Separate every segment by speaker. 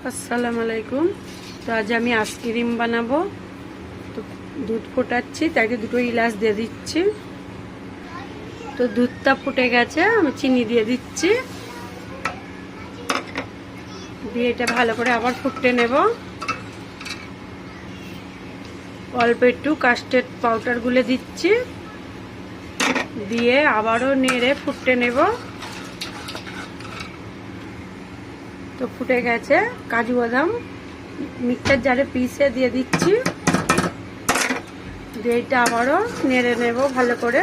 Speaker 1: আসসালামু আলাইকুম। তো আজ আমি আইসক্রিম বানাবো। তো দুধ ফোটাচ্ছি, তাই দুটো ইলাচ দিয়ে দিচ্ছি। তো দুধটা ফুটে গেছে, আমি চিনি দিয়ে দিচ্ছি, দিয়ে এটা ভালো করে আবার ফুটতে নেব। অল্প একটু কাস্টার্ড পাউডার গুলে দিচ্ছি, দিয়ে আবারও নেড়ে ফুটতে নেব। তো ফুটে গেছে, কাজু বাদাম মিক্সার জারে পিষে দিয়ে দিচ্ছি, দিয়ে এটা আবারও নেড়ে নেব ভালো করে।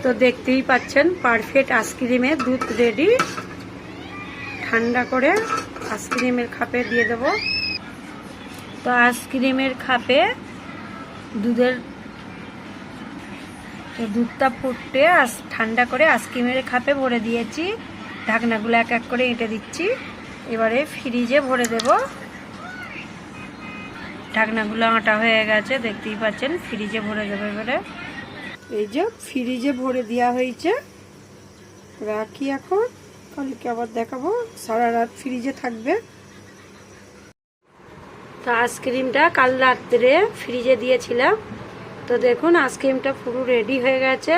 Speaker 1: তো দেখতেই পাচ্ছেন পারফেক্ট আইসক্রিমের দুধ রেডি। ঠান্ডা করে আইসক্রিমের কাপে দিয়ে দেব। তো আইসক্রিমের কাপে দুধটা ফুটে ঠান্ডা করে আইসক্রিমের কাপে ভরে দিয়েছি। ঢাকনাগুলো এক এক করে এঁটে দিচ্ছি। এবারে ফ্রিজে ভরে দেব। ঢাকনাগুলো আটা হয়ে গেছে, দেখতেই পাচ্ছেন। ফ্রিজে ভরে দেবো এবারে। এই যে ফ্রিজে ভরে দেওয়া হয়েছে, রাখি এখন। কালকে আবার দেখাবো, সারা রাত ফ্রিজে থাকবে। তো আইসক্রিমটা কাল রাত্রে ফ্রিজে দিয়েছিলাম। তো দেখুন আইসক্রিমটা পুরো রেডি হয়ে গেছে।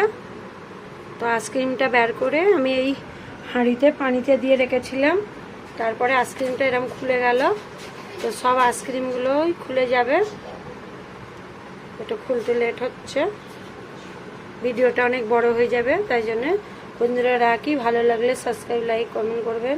Speaker 1: তো আইসক্রিমটা বের করে আমি এই হাঁড়িতে পানিতে দিয়ে রেখেছিলাম। তারপরে আইসক্রিমটা এরকম খুলে গেল। তো সব আইসক্রিমগুলোই খুলে যাবে। এটা খুলতে লেট হচ্ছে, ভিডিওটা অনেক বড় হয়ে যাবে, তাই জন্য বন্ধুরা রাখি। ভালো লাগলে সাবস্ক্রাইব, লাইক, কমেন্ট করবেন।